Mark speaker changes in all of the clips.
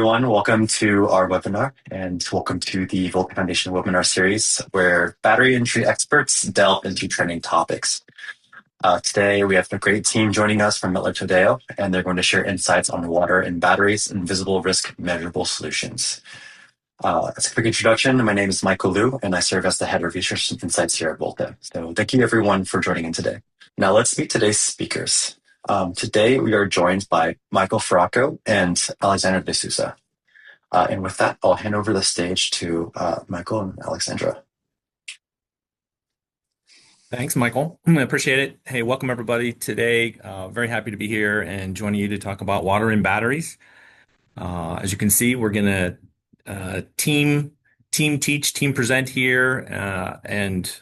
Speaker 1: everyone. Welcome to our webinar and welcome to the Volta Foundation webinar series where battery industry experts delve into trending topics. Today, we have a great team joining us from METTLER TOLEDO, and they're going to share insights on water and batteries and visible risk measurable solutions. As a quick introduction, my name is Michael Liu, and I serve as the head of research and insights here at Volta. So thank you everyone for joining in today. Now let's meet today's speakers. Today, we are joined by Michael Farraco and Alexandra de Sousa. And with that, I'll hand over the stage to Michael and Alexandra.
Speaker 2: Thanks, Michael. I appreciate it. Hey, welcome everybody today. Very happy to be here and joining you to talk about water and batteries. As you can see, we're going to team teach, team present here, and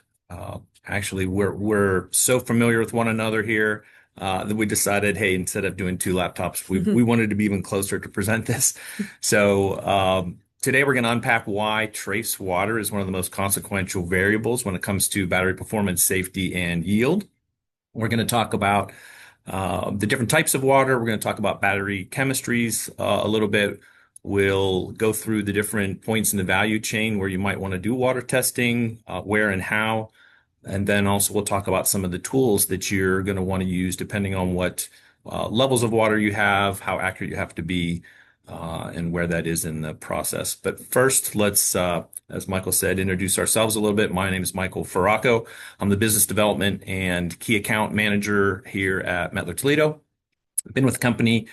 Speaker 2: actually we're so familiar with one another here that we decided, hey, instead of doing two laptops, we wanted to be even closer to present this. So today we're going to unpack why trace water is one of the most consequential variables when it comes to battery performance, safety, and yield. We're going to talk about the different types of water. We're going to talk about battery chemistries a little bit. We'll go through the different points in the value chain where you might want to do water testing, where and how. And then also we'll talk about some of the tools that you're going to want to use depending on what levels of water you have, how accurate you have to be, and where that is in the process. But first, let's, as Michael said, introduce ourselves a little bit. My name is Michael Farraco. I'm the business development and key account manager here at METTLER Toledo. I've been with the company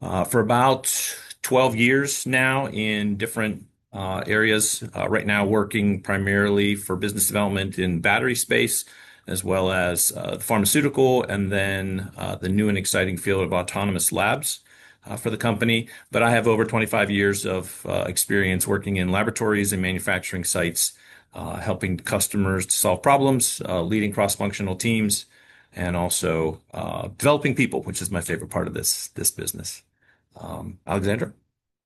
Speaker 2: for about 12 years now in different areas. Right now working primarily for business development in battery space, as well as pharmaceutical, and then the new and exciting field of autonomous labs for the company. But I have over 25 years of experience working in laboratories and manufacturing sites, helping customers to solve problems, leading cross-functional teams, and also developing people, which is my favorite part of this business. Alexandra?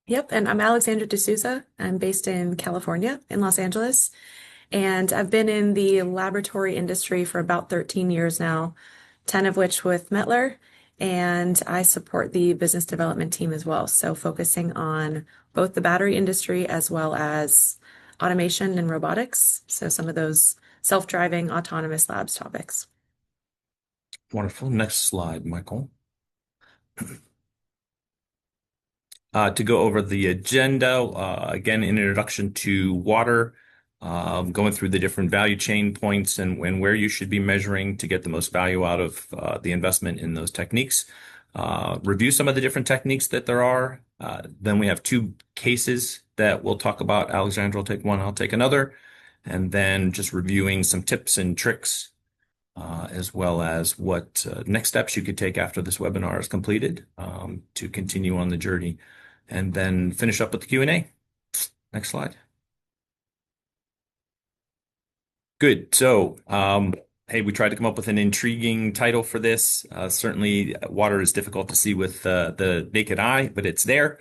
Speaker 3: Yep, and I'm Alexandra de Sousa. I'm based in California, in Los Angeles, and I've been in the laboratory industry for about 13 years now, 10 of which with METTLER, and I support the business development team as well, so focusing on both the battery industry as well as automation and robotics, so some of those self-driving autonomous labs topics.
Speaker 2: Wonderful. Next slide, Michael. To go over the agenda, again, an introduction to water, going through the different value chain points and where you should be measuring to get the most value out of the investment in those techniques. Review some of the different techniques that there are. Then we have two cases that we'll talk about. Alexandra will take one, I'll take another. And then just reviewing some tips and tricks, as well as what next steps you could take after this webinar is completed to continue on the journey. And then finish up with the Q&A. Next slide. Good. So, hey, we tried to come up with an intriguing title for this. Certainly, water is difficult to see with the naked eye, but it's there.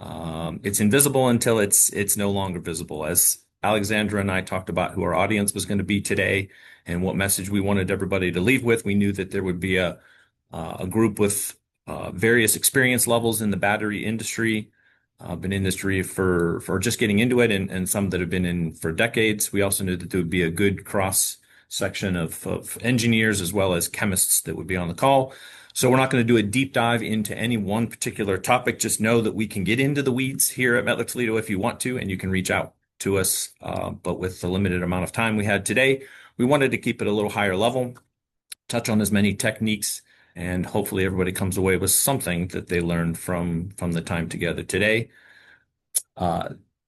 Speaker 2: It's invisible until it's no longer visible. As Alexandra and I talked about who our audience was going to be today and what message we wanted everybody to leave with, we knew that there would be a group with various experience levels in the battery industry, been in industry for just getting into it, and some that have been in for decades. We also knew that there would be a good cross section of engineers as well as chemists that would be on the call. So we're not going to do a deep dive into any one particular topic. Just know that we can get into the weeds here at METTLER Toledo if you want to, and you can reach out to us. But with the limited amount of time we had today, we wanted to keep it a little higher level, touch on as many techniques, and hopefully everybody comes away with something that they learned from the time together today.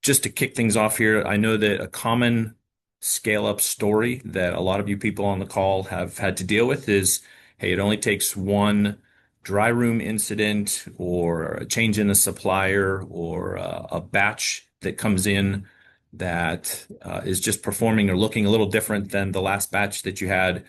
Speaker 2: Just to kick things off here, I know that a common scale-up story that a lot of you people on the call have had to deal with is, hey, it only takes one dry room incident or a change in a supplier or a batch that comes in that is just performing or looking a little different than the last batch that you had.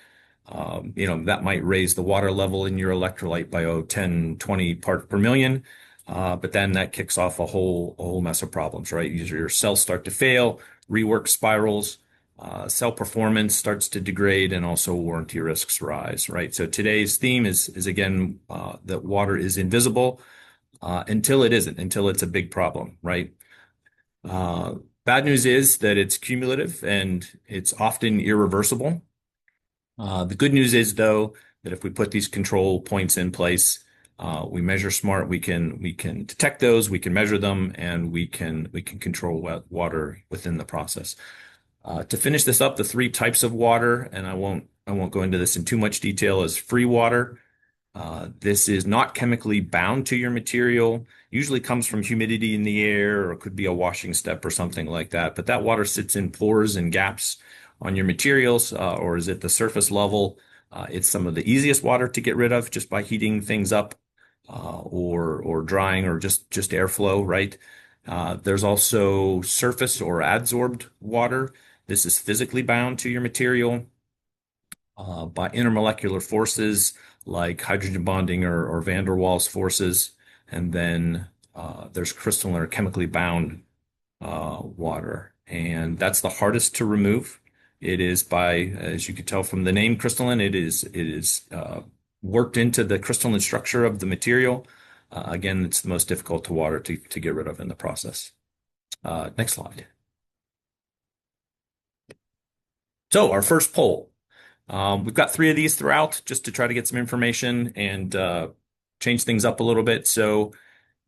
Speaker 2: That might raise the water level in your electrolyte by 10, 20 parts per million. But then that kicks off a whole mess of problems, right? Your cells start to fail, rework spirals, cell performance starts to degrade, and also warranty risks rise, right? So today's theme is again, that water is invisible. until it isn't, until it's a big problem, right? Uh, Bad news is that it's cumulative and it's often irreversible. The good news is, though, that if we put these control points in place, we measure smart, we can detect those, we can measure them, and we can control water within the process. To finish this up, the three types of water, and I won't go into this in too much detail, is free water. This is not chemically bound to your material, usually comes from humidity in the air, or it could be a washing step or something like that. But that water sits in pores and gaps on your materials, or is at the surface level. It's some of the easiest water to get rid of just by heating things up, or drying, or just airflow, right? There's also surface or adsorbed water. This is physically bound to your material by intermolecular forces like hydrogen bonding or van der Waals forces. And then there's crystalline or chemically bound water. And that's the hardest to remove. It is as you can tell from the name crystalline, it is worked into the crystalline structure of the material. Again, it's the most difficult to water to get rid of in the process. Next slide. So our first poll. We've got three of these throughout just to try to get some information and change things up a little bit. So,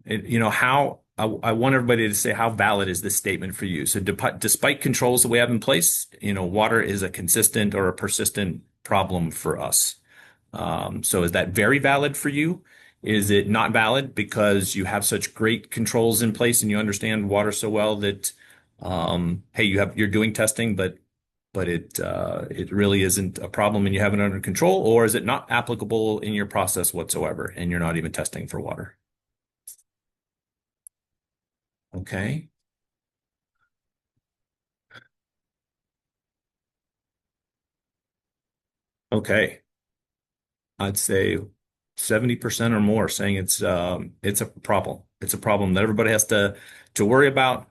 Speaker 2: how I want everybody to say, how valid is this statement for you? So, despite controls that we have in place, water is a consistent or a persistent problem for us. So, is that very valid for you? Is it not valid because you have such great controls in place and you understand water so well that, hey, you're doing testing, but it really isn't a problem and you have it under control, or is it not applicable in your process whatsoever and you're not even testing for water? Okay. Okay. I'd say 70% or more saying it's a problem. It's a problem that everybody has to worry about.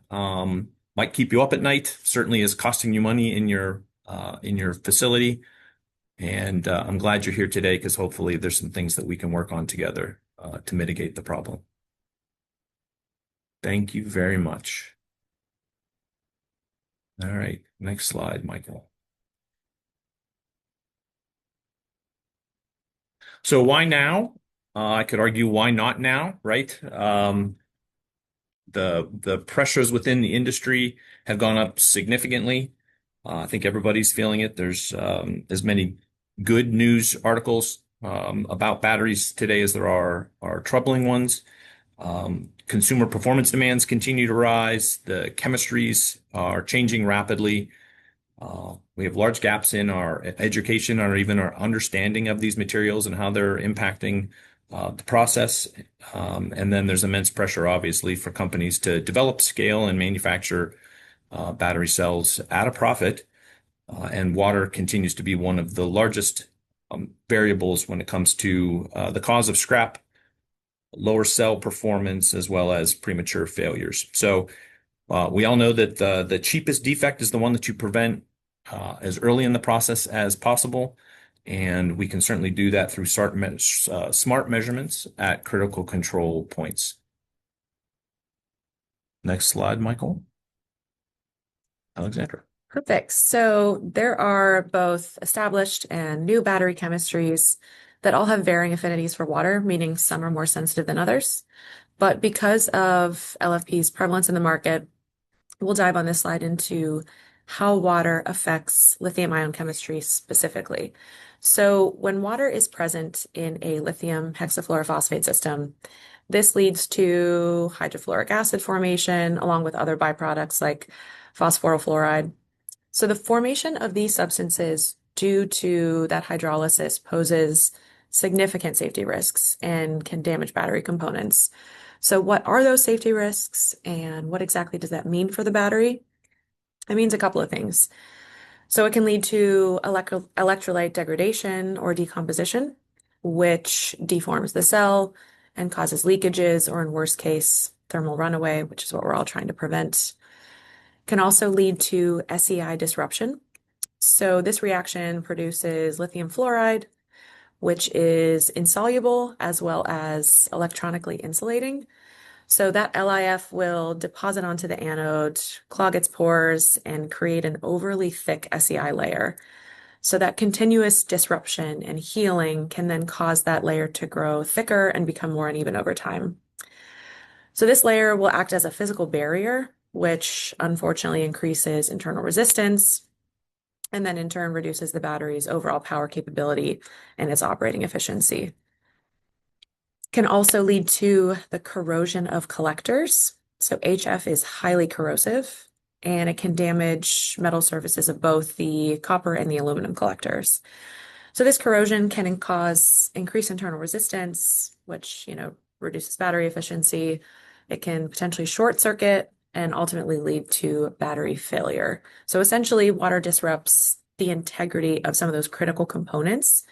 Speaker 2: Might keep you up at night, certainly is costing you money in your facility. And I'm glad you're here today because hopefully there's some things that we can work on together to mitigate the problem. Thank you very much. All right, next slide, Michael. So why now? I could argue why not now, right? The pressures within the industry have gone up significantly. I think everybody's feeling it. There's as many good news articles about batteries today as there are troubling ones. Consumer performance demands continue to rise. The chemistries are changing rapidly. We have large gaps in our education or even our understanding of these materials and how they're impacting the process. And then there's immense pressure, obviously, for companies to develop, scale, and manufacture battery cells at a profit. And water continues to be one of the largest variables when it comes to the cause of scrap, lower cell performance, as well as premature failures. So we all know that the cheapest defect is the one that you prevent as early in the process as possible. And we can certainly do that through smart measurements at critical control points. Next slide, Michael. Alexandra.
Speaker 3: Perfect. So there are both established and new battery chemistries that all have varying affinities for water, meaning some are more sensitive than others. But because of LFP's prevalence in the market, we'll dive on this slide into how water affects lithium-ion chemistry specifically. So when water is present in a lithium hexafluorophosphate system, this leads to hydrofluoric acid formation along with other byproducts like phosphorofluoride. So the formation of these substances due to that hydrolysis poses significant safety risks and can damage battery components. So what are those safety risks and what exactly does that mean for the battery? It means a couple of things. So it can lead to electrolyte degradation or decomposition, which deforms the cell and causes leakages, or in worst case, thermal runaway, which is what we're all trying to prevent. Can also lead to SEI disruption. So this reaction produces lithium fluoride, which is insoluble as well as electronically insulating. So that LIF will deposit onto the anode, clog its pores, and create an overly thick SEI layer. So that continuous disruption and healing can then cause that layer to grow thicker and become more uneven over time. So this layer will act as a physical barrier, which unfortunately increases internal resistance, and then in turn reduces the battery's overall power capability and its operating efficiency. Can also lead to the corrosion of collectors. So HF is highly corrosive, and it can damage metal surfaces of both the copper and the aluminum collectors. So this corrosion can cause increased internal resistance, which, reduces battery efficiency. It can potentially short circuit and ultimately lead to battery failure. So essentially, water disrupts the integrity of some of those critical components,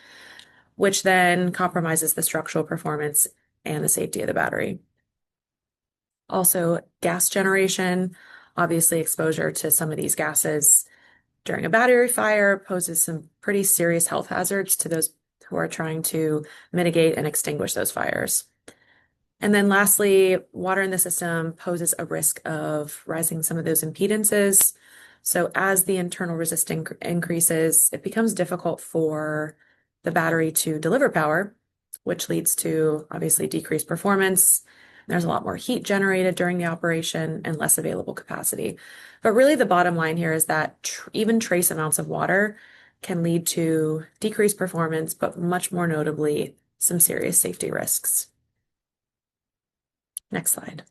Speaker 3: which then compromises the structural performance and the safety of the battery. Also, gas generation, obviously exposure to some of these gases during a battery fire poses some pretty serious health hazards to those who are trying to mitigate and extinguish those fires. And then lastly, water in the system poses a risk of rising some of those impedances. So as the internal resistance increases, it becomes difficult for the battery to deliver power, which leads to obviously decreased performance. There's a lot more heat generated during the operation and less available capacity. But really the bottom line here is that even trace amounts of water can lead to decreased performance, but much more notably, some serious safety risks. Next slide.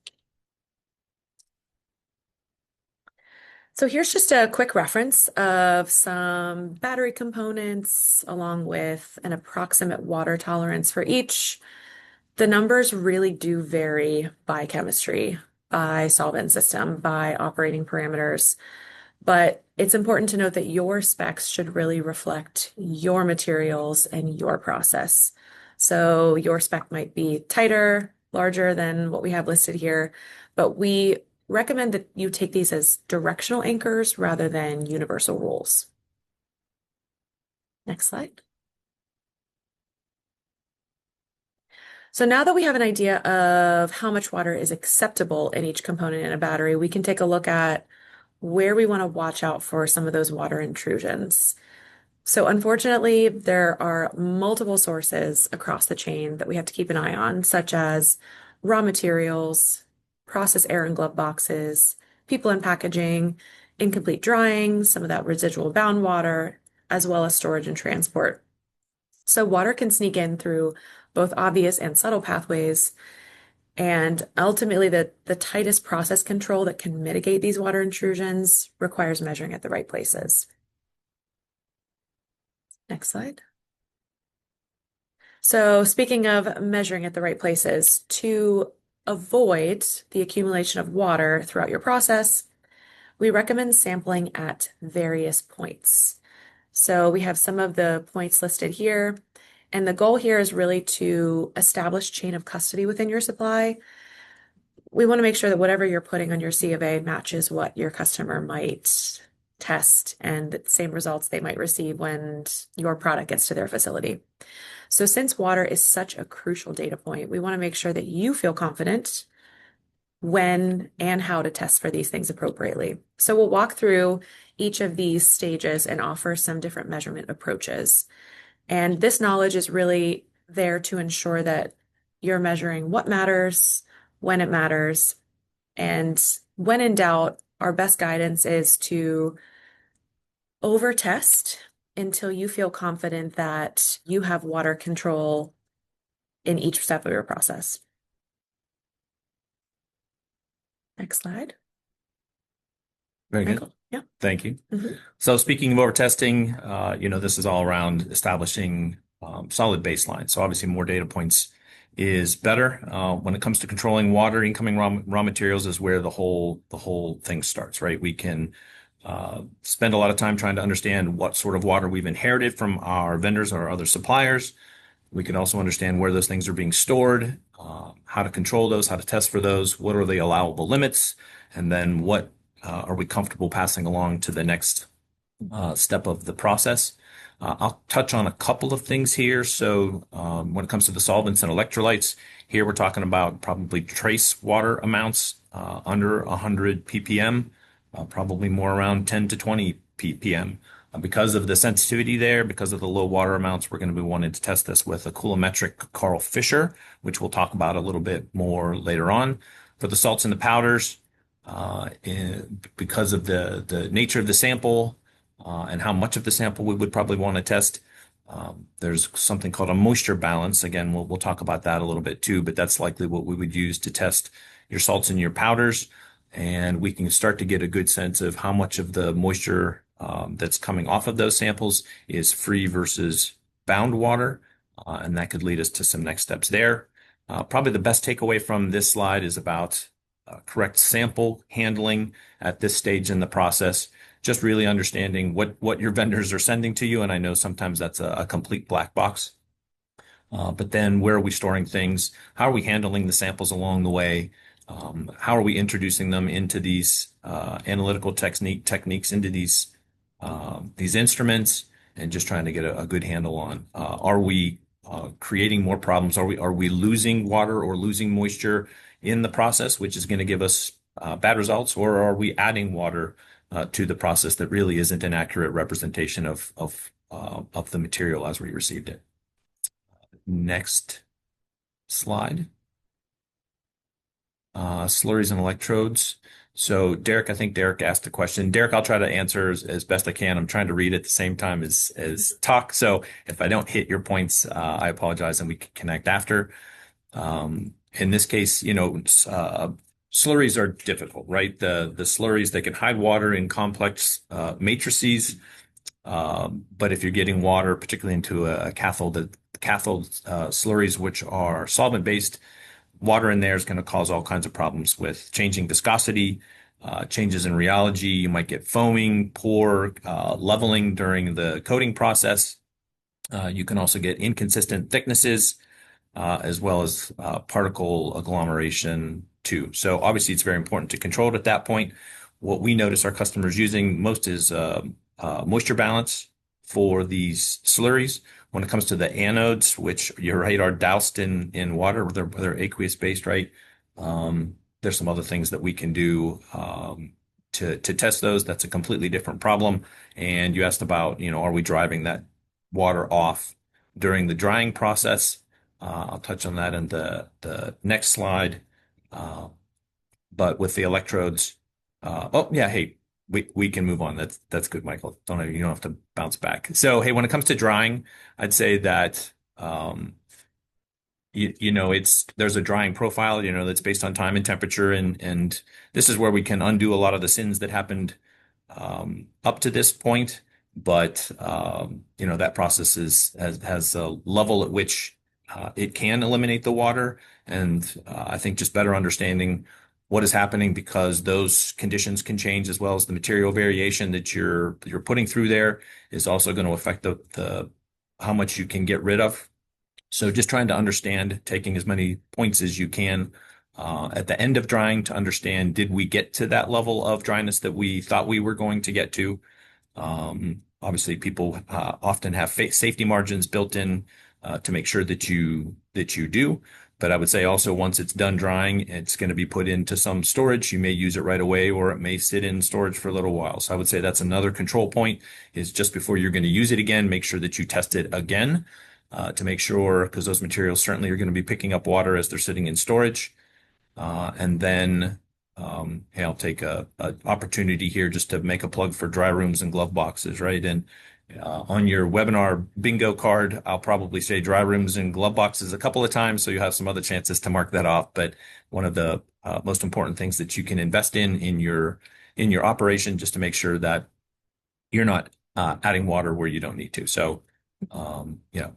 Speaker 3: So here's just a quick reference of some battery components along with an approximate water tolerance for each. The numbers really do vary by chemistry, by solvent system, by operating parameters, but it's important to note that your specs should really reflect your materials and your process. So your spec might be tighter, larger than what we have listed here, but we recommend that you take these as directional anchors rather than universal rules. Next slide. So now that we have an idea of how much water is acceptable in each component in a battery, we can take a look at where we want to watch out for some of those water intrusions. So unfortunately, there are multiple sources across the chain that we have to keep an eye on, such as raw materials, process air and glove boxes, people and packaging, incomplete drying, some of that residual bound water, as well as storage and transport. So water can sneak in through both obvious and subtle pathways, and ultimately the tightest process control that can mitigate these water intrusions requires measuring at the right places. Next slide. So speaking of measuring at the right places, to avoid the accumulation of water throughout your process, we recommend sampling at various points. So we have some of the points listed here, and the goal here is really to establish chain of custody within your supply. We want to make sure that whatever you're putting on your C of A matches what your customer might test and the same results they might receive when your product gets to their facility. So since water is such a crucial data point, we want to make sure that you feel confident when and how to test for these things appropriately. So we'll walk through each of these stages and offer some different measurement approaches. And this knowledge is really there to ensure that you're measuring what matters, when it matters, and when in doubt, our best guidance is to over-test until you feel confident that you have water control in each step of your process. Next slide.
Speaker 2: Very good.
Speaker 3: Michael. Yeah.
Speaker 2: Thank you. So speaking of over testing, this is all around establishing solid baseline. So obviously more data points is better. When it comes to controlling water, incoming raw materials is where the whole thing starts, right? We can spend a lot of time trying to understand what sort of water we've inherited from our vendors or other suppliers. We can also understand where those things are being stored, how to control those, how to test for those, what are the allowable limits, and then what are we comfortable passing along to the next step of the process. I'll touch on a couple of things here. So when it comes to the solvents and electrolytes, here we're talking about probably trace water amounts under 100 ppm, probably more around 10 to 20 ppm. Because of the sensitivity there, because of the low water amounts, we're going to be wanting to test this with a coulometric Karl Fischer, which we'll talk about a little bit more later on. For the salts and the powders, because of the nature of the sample and how much of the sample we would probably want to test, there's something called a moisture balance. Again, we'll talk about that a little bit too, but that's likely what we would use to test your salts and your powders. And we can start to get a good sense of how much of the moisture that's coming off of those samples is free versus bound water. And that could lead us to some next steps there. Probably the best takeaway from this slide is about correct sample handling at this stage in the process. Just really understanding what your vendors are sending to you. And I know sometimes that's a complete black box. But then where are we storing things? How are we handling the samples along the way? How are we introducing them into these analytical techniques into these instruments, and just trying to get a good handle on are we creating more problems? Are we losing water or losing moisture in the process, which is going to give us bad results, or are we adding water to the process that really isn't an accurate representation of the material as we received it? Next slide. Slurries and electrodes. So Derek, I think Derek asked a question. Derek, I'll try to answer as best I can. I'm trying to read at the same time as talk. So if I don't hit your points, I apologize, and we can connect after. In this case, slurries are difficult, right? The slurries, they can hide water in complex matrices. But if you're getting water, particularly into a cathode, the cathode slurries, which are solvent-based, water in there is going to cause all kinds of problems with changing viscosity, changes in rheology. You might get foaming, poor leveling during the coating process. You can also get inconsistent thicknesses, as well as particle agglomeration too. So obviously it's very important to control it at that point. What we notice our customers using most is moisture balance for these slurries. When it comes to the anodes, which you're right are doused in water, they're aqueous based, right? There's some other things that we can do to test those. That's a completely different problem. And you asked about, are we driving that water off during the drying process? I'll touch on that in the next slide. But with the electrodes, oh yeah, hey, we can move on. That's good, Michael. You don't have to bounce back. So hey, when it comes to drying, I'd say that there's a drying profile, that's based on time and temperature, and this is where we can undo a lot of the sins that happened up to this point. But that process has a level at which it can eliminate the water, and I think just better understanding what is happening, because those conditions can change, as well as the material variation that you're putting through there is also going to affect the how much you can get rid of. So just trying to understand, taking as many points as you can at the end of drying to understand, did we get to that level of dryness that we thought we were going to get to? Obviously, people often have safety margins built in to make sure that you do. But I would say also, once it's done drying, it's going to be put into some storage. You may use it right away, or it may sit in storage for a little while. So I would say that's another control point, is just before you're going to use it again, make sure that you test it again to make sure, because those materials certainly are going to be picking up water as they're sitting in storage. And then, hey, I'll take a opportunity here just to make a plug for dry rooms and glove boxes, right? And on your webinar bingo card, I'll probably say dry rooms and glove boxes a couple of times, so you have some other chances to mark that off. But one of the most important things that you can invest in your operation, just to make sure that you're not adding water where you don't need to. So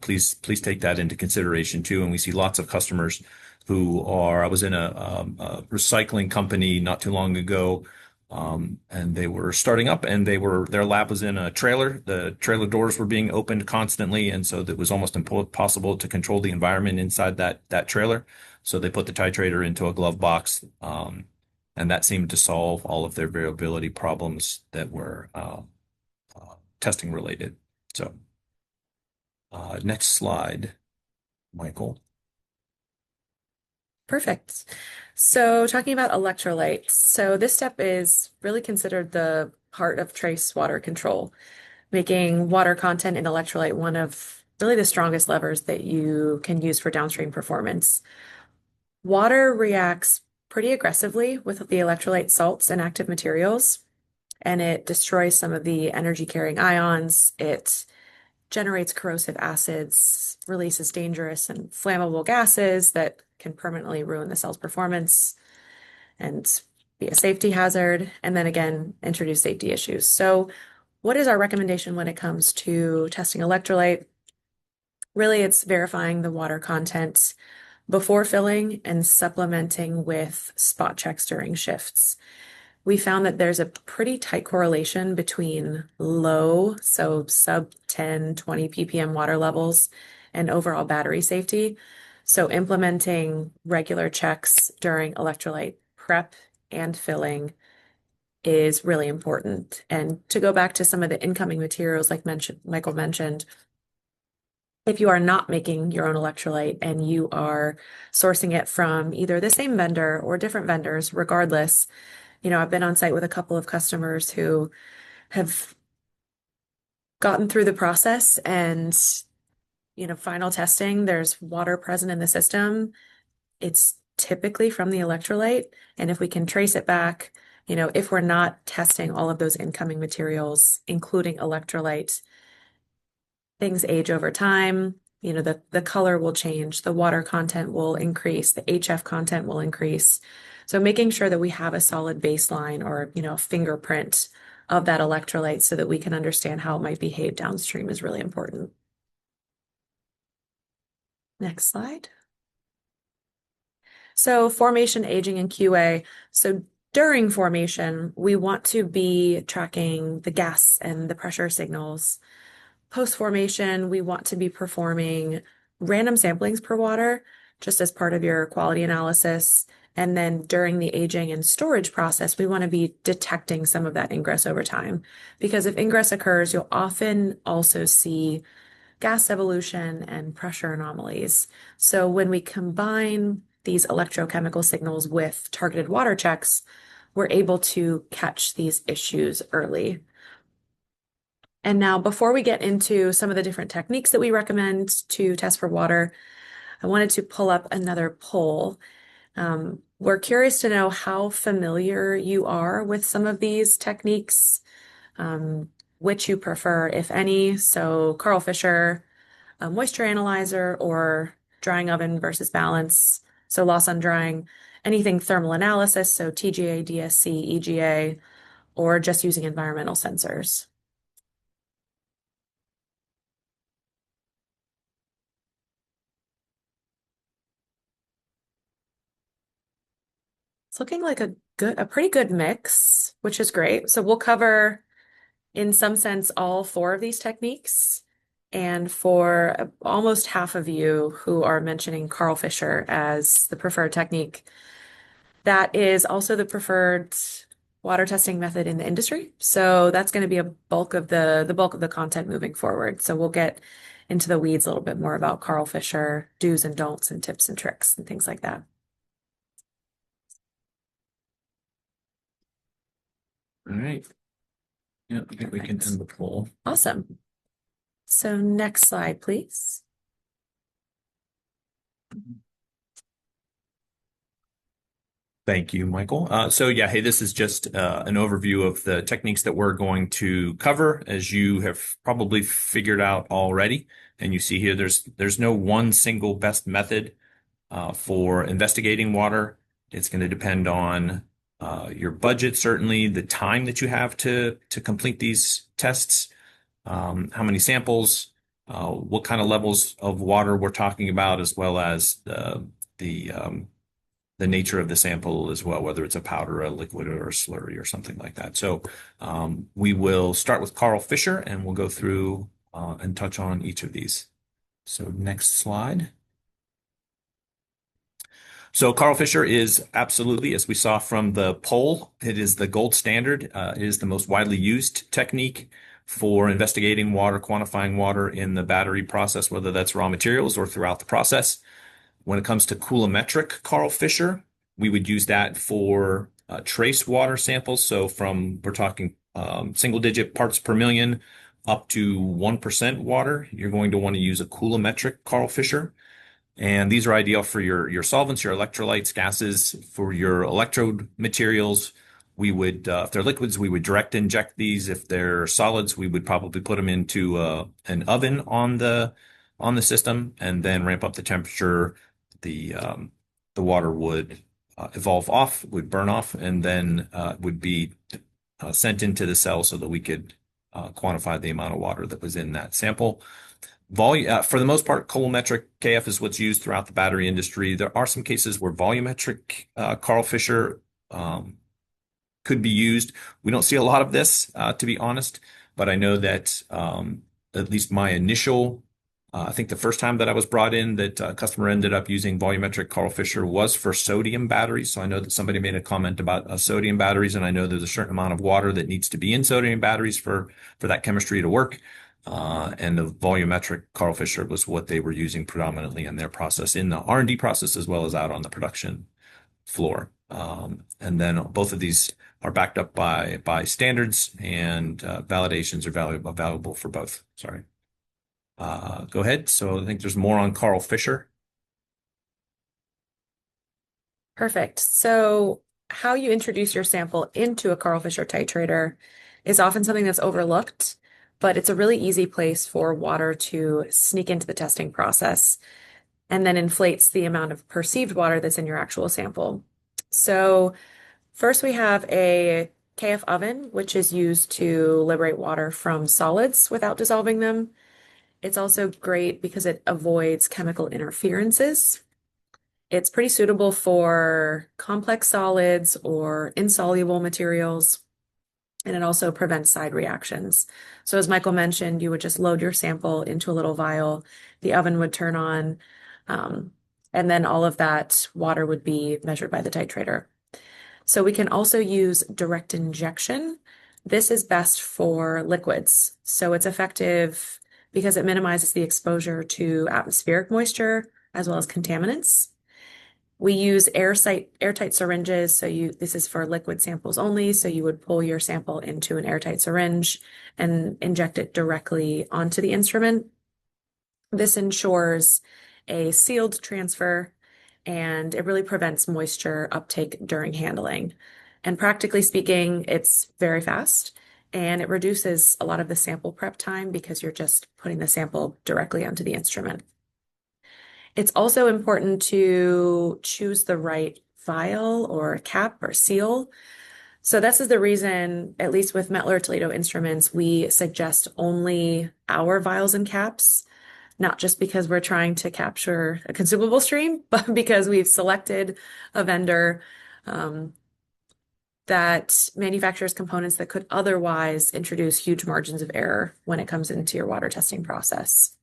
Speaker 2: please take that into consideration too. And we see lots of customers who I was in a recycling company not too long ago. And they were starting up, and their lab was in a trailer. The trailer doors were being opened constantly, and so it was almost impossible to control the environment inside that trailer. So they put the titrator into a glove box, and that seemed to solve all of their variability problems that were testing related. So Next slide, Michael.
Speaker 3: Perfect. So talking about electrolytes. So this step is really considered the heart of trace water control, making water content in electrolyte one of really the strongest levers that you can use for downstream performance. Water reacts pretty aggressively with the electrolyte salts and active materials, and it destroys some of the energy-carrying ions. It generates corrosive acids, releases dangerous and flammable gases that can permanently ruin the cell's performance and be a safety hazard, and then again, introduce safety issues. So what is our recommendation when it comes to testing electrolyte? Really, it's verifying the water content before filling and supplementing with spot checks during shifts. We found that there's a pretty tight correlation between low, so sub 10, 20 ppm water levels and overall battery safety. So implementing regular checks during electrolyte prep and filling is really important. And to go back to some of the incoming materials, like Michael mentioned, if you are not making your own electrolyte and you are sourcing it from either the same vendor or different vendors, regardless, I've been on site with a couple of customers who have gotten through the process and, final testing, there's water present in the system. It's typically from the electrolyte. And if we can trace it back, if we're not testing all of those incoming materials, including electrolyte, things age over time. The color will change, the water content will increase, the HF content will increase. So making sure that we have a solid baseline or, a fingerprint of that electrolyte so that we can understand how it might behave downstream is really important. Next slide. So formation, aging, and QA. So during formation, we want to be tracking the gas and the pressure signals. Post-formation, we want to be performing random samplings per water, just as part of your quality analysis. And then during the aging and storage process, we want to be detecting some of that ingress over time. Because if ingress occurs, you'll often also see gas evolution and pressure anomalies. So when we combine these electrochemical signals with targeted water checks, we're able to catch these issues early. And now, before we get into some of the different techniques that we recommend to test for water, I wanted to pull up another poll. We're curious to know how familiar you are with some of these techniques, which you prefer, if any. So Karl Fischer, moisture analyzer, or drying oven versus balance. So loss on drying, anything thermal analysis, so TGA, DSC, EGA, or just using environmental sensors. It's looking like a pretty good mix, which is great. So we'll cover, in some sense, all four of these techniques. And for almost half of you who are mentioning Karl Fischer as the preferred technique, that is also the preferred water testing method in the industry. So that's going to be a bulk of the bulk of the content moving forward. So we'll get into the weeds a little bit more about Karl Fischer, do's and don'ts and tips and tricks and things like that.
Speaker 2: All right. Yeah, I think we can end the poll.
Speaker 3: Awesome. So next slide, please.
Speaker 2: Thank you, Michael. So yeah, hey, this is just an overview of the techniques that we're going to cover, as you have probably figured out already. And you see here, there's no one single best method for investigating water. It's going to depend on your budget, certainly, the time that you have to complete these tests, how many samples, what kind of levels of water we're talking about, as well as the nature of the sample as well, whether it's a powder, a liquid, or a slurry or something like that. So we will start with Karl Fischer, and we'll go through and touch on each of these. So next slide. So Karl Fischer is absolutely, as we saw from the poll, it is the gold standard. It is the most widely used technique for investigating water, quantifying water in the battery process, whether that's raw materials or throughout the process. When it comes to coulometric Karl Fischer, we would use that for trace water samples. So we're talking single digit parts per million up to 1% water, you're going to want to use a coulometric Karl Fischer. And these are ideal for your solvents, your electrolytes, gases. For your electrode materials, we would, if they're liquids, we would direct inject these. If they're solids, we would probably put them into an oven on the system and then ramp up the temperature. The water would evolve off, would burn off, and then would be sent into the cell so that we could quantify the amount of water that was in that sample. Volume, for the most part, coulometric KF is what's used throughout the battery industry. There are some cases where volumetric Karl Fischer could be used. We don't see a lot of this, to be honest, but I know that at least my initial, I think the first time that I was brought in that a customer ended up using volumetric Karl Fischer was for sodium batteries. So I know that somebody made a comment about sodium batteries, and I know there's a certain amount of water that needs to be in sodium batteries for that chemistry to work. And the volumetric Karl Fischer was what they were using predominantly in their process, in the R&D process, as well as out on the production floor. And then both of these are backed up by standards, and validations are valuable for both. Sorry. Go ahead. So I think there's more on Karl Fischer.
Speaker 3: Perfect. So how you introduce your sample into a Karl Fischer titrator is often something that's overlooked, but it's a really easy place for water to sneak into the testing process and then inflates the amount of perceived water that's in your actual sample. So first we have a KF oven, which is used to liberate water from solids without dissolving them. It's also great because it avoids chemical interferences. It's pretty suitable for complex solids or insoluble materials, and it also prevents side reactions. So as Michael mentioned, you would just load your sample into a little vial, the oven would turn on, and then all of that water would be measured by the titrator. So we can also use direct injection. This is best for liquids. So it's effective because it minimizes the exposure to atmospheric moisture as well as contaminants. We use airtight syringes. So this is for liquid samples only. So you would pull your sample into an airtight syringe and inject it directly onto the instrument. This ensures a sealed transfer, and it really prevents moisture uptake during handling. And practically speaking, it's very fast, and it reduces a lot of the sample prep time because you're just putting the sample directly onto the instrument. It's also important to choose the right vial or cap or seal. So this is the reason, at least with METTLER Toledo instruments, we suggest only our vials and caps, not just because we're trying to capture a consumable stream, but because we've selected a vendor that manufactures components that could otherwise introduce huge margins of error when it comes into your water testing process.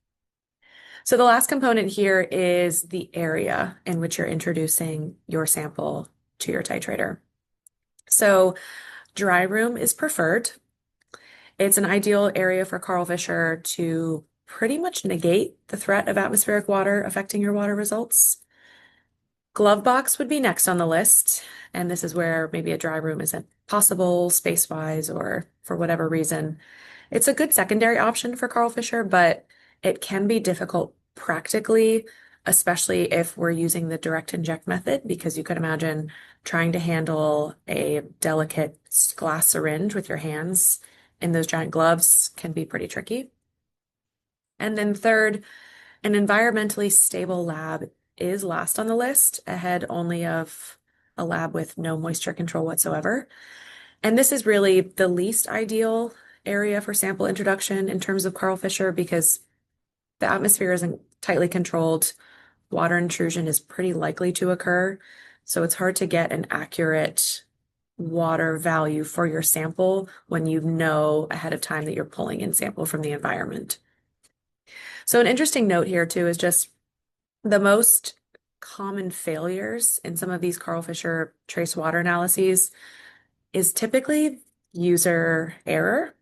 Speaker 3: So the last component here is the area in which you're introducing your sample to your titrator. So dry room is preferred. It's an ideal area for Karl Fischer to pretty much negate the threat of atmospheric water affecting your water results. Glove box would be next on the list, and this is where maybe a dry room isn't possible space-wise or for whatever reason. It's a good secondary option for Karl Fischer, but it can be difficult practically, especially if we're using the direct inject method, because you could imagine trying to handle a delicate glass syringe with your hands in those giant gloves can be pretty tricky. And then third, an environmentally stable lab is last on the list, ahead only of a lab with no moisture control whatsoever. And this is really the least ideal area for sample introduction in terms of Karl Fischer because the atmosphere isn't tightly controlled. Water intrusion is pretty likely to occur. So it's hard to get an accurate water value for your sample when you know ahead of time that you're pulling in sample from the environment. So an interesting note here too is just the most common failures in some of these Karl Fischer trace water analyses is typically user error.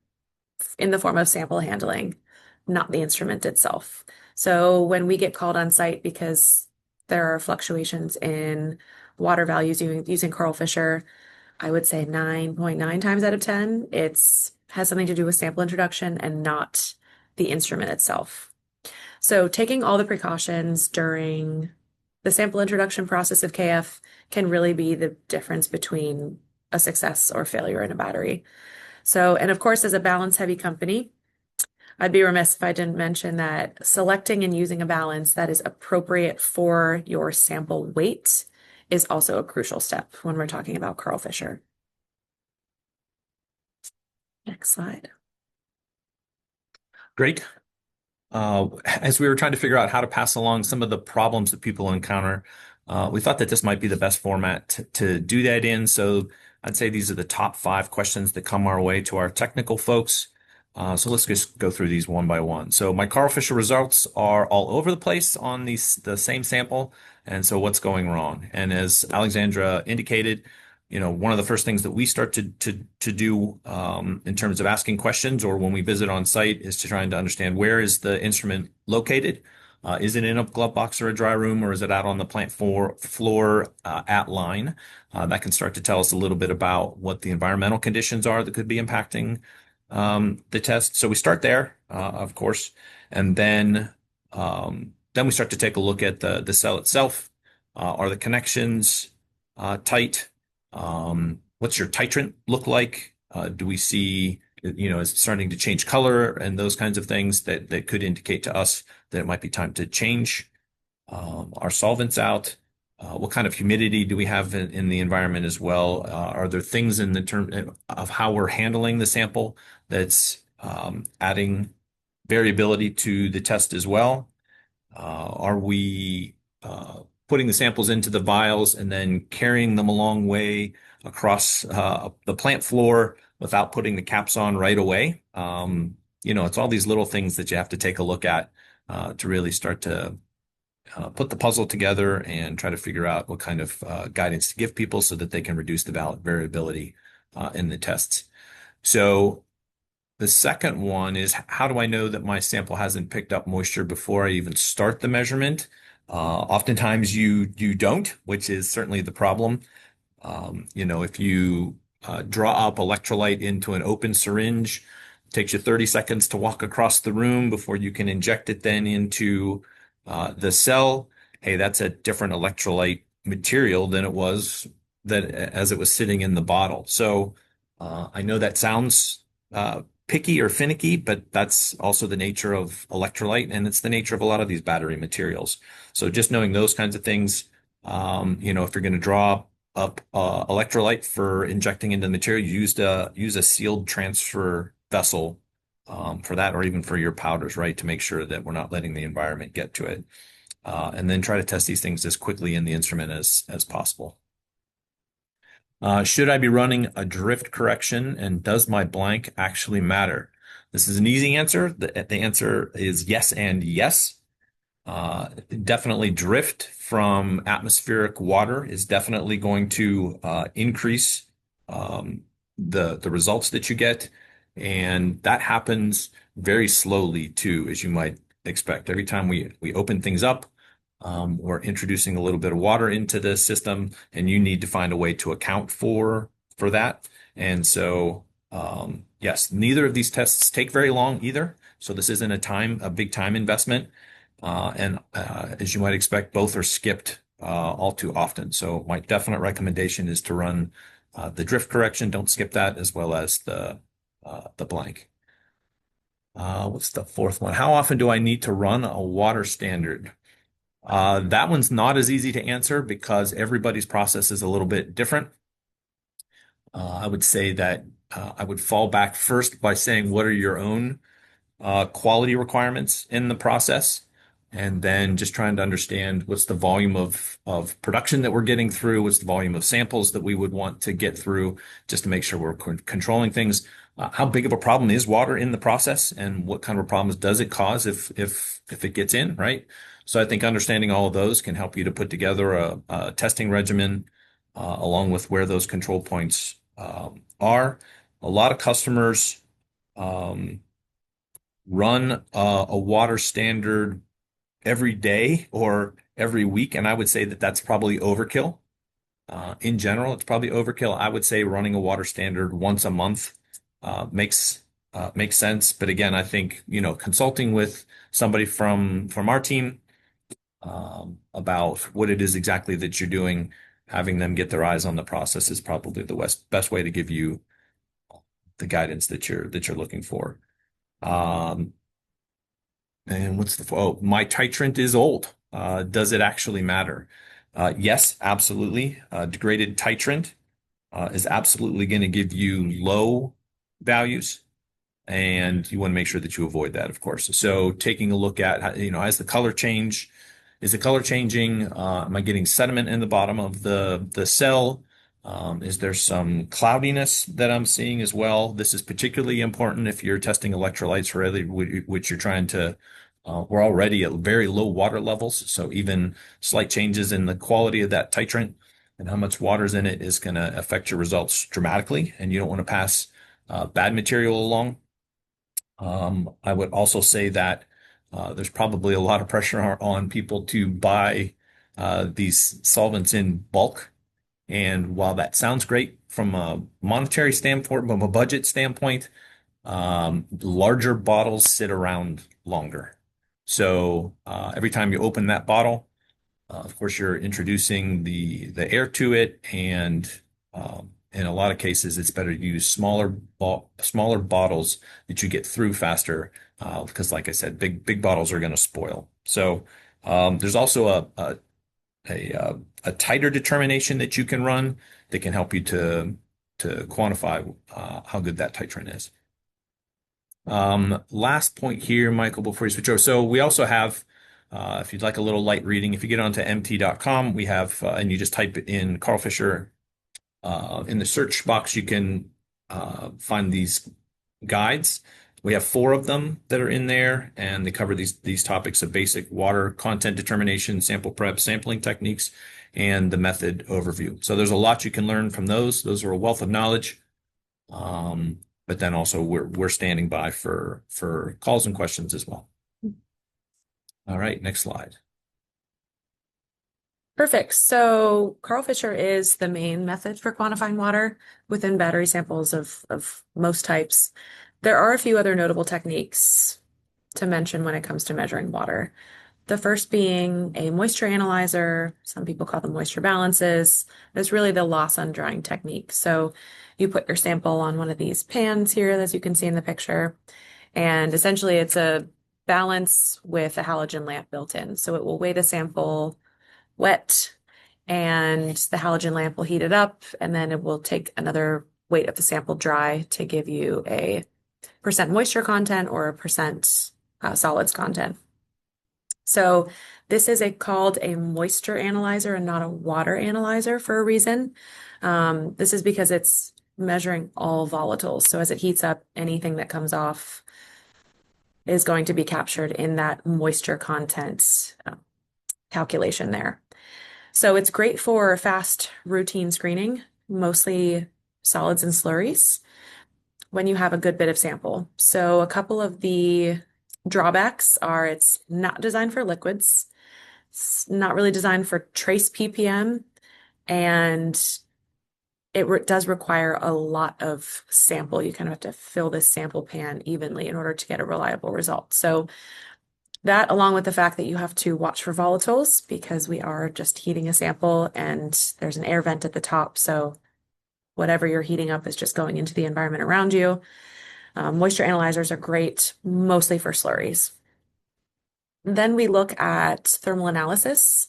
Speaker 3: in the form of sample handling, not the instrument itself. So when we get called on site because there are fluctuations in water values using Karl Fischer, I would say 9.9 times out of 10, it's has something to do with sample introduction and not the instrument itself. So taking all the precautions during the sample introduction process of KF can really be the difference between a success or failure in a battery. So, and of course, as a balance heavy company, I'd be remiss if I didn't mention that selecting and using a balance that is appropriate for your sample weight is also a crucial step when we're talking about Karl Fischer. Next slide.
Speaker 2: Great. As we were trying to figure out how to pass along some of the problems that people encounter, we thought that this might be the best format to do that in. So I'd say these are the top 5 questions that come our way to our technical folks. So let's just go through these one by one. So my Karl Fischer results are all over the place on the same sample. And so what's going wrong? And as Alexandra indicated, one of the first things that we start to do in terms of asking questions or when we visit on site is to try to understand where is the instrument located. Is it in a glove box or a dry room, or is it out on the plant floor at line? That can start to tell us a little bit about what the environmental conditions are that could be impacting the test. So we start there, of course, and then we start to take a look at the cell itself. Are the connections tight? What's your titrant look like? Do we see, is it starting to change color and those kinds of things that could indicate to us that it might be time to change our solvents out? What kind of humidity do we have in the environment as well? Are there things in the term of how we're handling the sample that's adding variability to the test as well? Are we putting the samples into the vials and then carrying them a long way across the plant floor without putting the caps on right away? It's all these little things that you have to take a look at to really start to put the puzzle together and try to figure out what kind of guidance to give people so that they can reduce the variability in the tests. So the second one is, how do I know that my sample hasn't picked up moisture before I even start the measurement? Oftentimes you don't, which is certainly the problem. If you draw up electrolyte into an open syringe, it takes you 30 seconds to walk across the room before you can inject it then into the cell. Hey, that's a different electrolyte material than it was as it was sitting in the bottle. So I know that sounds picky or finicky, but that's also the nature of electrolyte, and it's the nature of a lot of these battery materials. So just knowing those kinds of things, if you're going to draw up electrolyte for injecting into the material, use a sealed transfer vessel for that, or even for your powders, right, to make sure that we're not letting the environment get to it. And then try to test these things as quickly in the instrument as possible. Should I be running a drift correction, and does my blank actually matter? This is an easy answer. The answer is yes and yes. Definitely drift from atmospheric water is definitely going to increase the results that you get. And that happens very slowly too, as you might expect. Every time we open things up, we're introducing a little bit of water into the system, and you need to find a way to account for that. And so, yes, neither of these tests take very long either. So this isn't a big time investment. And as you might expect, both are skipped all too often. So my definite recommendation is to run the drift correction. Don't skip that, as well as the blank. What's the fourth one? How often do I need to run a water standard? That one's not as easy to answer because everybody's process is a little bit different. I would say that I would fall back first by saying, what are your own quality requirements in the process? And then just trying to understand what's the volume of production that we're getting through, what's the volume of samples that we would want to get through, just to make sure we're controlling things. How big of a problem is water in the process, and what kind of problems does it cause if it gets in, right? So I think understanding all of those can help you to put together a testing regimen along with where those control points are. A lot of customers run a water standard every day or every week, and I would say that that's probably overkill. In general, it's probably overkill. I would say running a water standard once a month makes sense. But again, I think, consulting with somebody from our team about what it is exactly that you're doing, having them get their eyes on the process is probably the best way to give you the guidance that you're looking for. And my titrant is old. Does it actually matter? Yes, absolutely. Degraded titrant is absolutely going to give you low values, and you want to make sure that you avoid that, of course. So taking a look at, as the color change, is the color changing? Am I getting sediment in the bottom of the cell? Is there some cloudiness that I'm seeing as well? This is particularly important if you're testing electrolytes, really, which you're trying to. We're already at very low water levels, so even slight changes in the quality of that titrant and how much water's in it is going to affect your results dramatically, and you don't want to pass bad material along. I would also say that there's probably a lot of pressure on people to buy these solvents in bulk. And while that sounds great from a monetary standpoint, from a budget standpoint, larger bottles sit around longer. So every time you open that bottle, of course, you're introducing the air to it, and in a lot of cases, it's better to use smaller bottles that you get through faster, because, like I said, big bottles are going to spoil. So there's also a tighter determination that you can run that can help you to quantify how good that titrant is. Last point here, Michael, before you switch over. So we also have, if you'd like a little light reading, if you get onto mt.com, we have, and you just type in Karl Fischer in the search box, you can find these guides. We have 4 of them that are in there, and they cover these topics of basic water content determination, sample prep, sampling techniques, and the method overview. So there's a lot you can learn from those. Those are a wealth of knowledge. But then also we're standing by for calls and questions as well. All right, next slide.
Speaker 3: Perfect. So Karl Fischer is the main method for quantifying water within battery samples of most types. There are a few other notable techniques to mention when it comes to measuring water. The first being a moisture analyzer. Some people call them moisture balances. It's really the loss on drying technique. So you put your sample on one of these pans here, as you can see in the picture, and essentially it's a balance with a halogen lamp built in. So it will weigh the sample wet, and the halogen lamp will heat it up, and then it will take another weight of the sample dry to give you a percent moisture content or a percent solids content. So this is called a moisture analyzer and not a water analyzer for a reason. This is because it's measuring all volatiles. So as it heats up, anything that comes off is going to be captured in that moisture content calculation there. So it's great for fast routine screening, mostly solids and slurries, when you have a good bit of sample. So a couple of the drawbacks are it's not designed for liquids, it's not really designed for trace ppm, and it does require a lot of sample. You kind of have to fill this sample pan evenly in order to get a reliable result. So that, along with the fact that you have to watch for volatiles, because we are just heating a sample and there's an air vent at the top, so whatever you're heating up is just going into the environment around you. Moisture analyzers are great, mostly for slurries. Then we look at thermal analysis.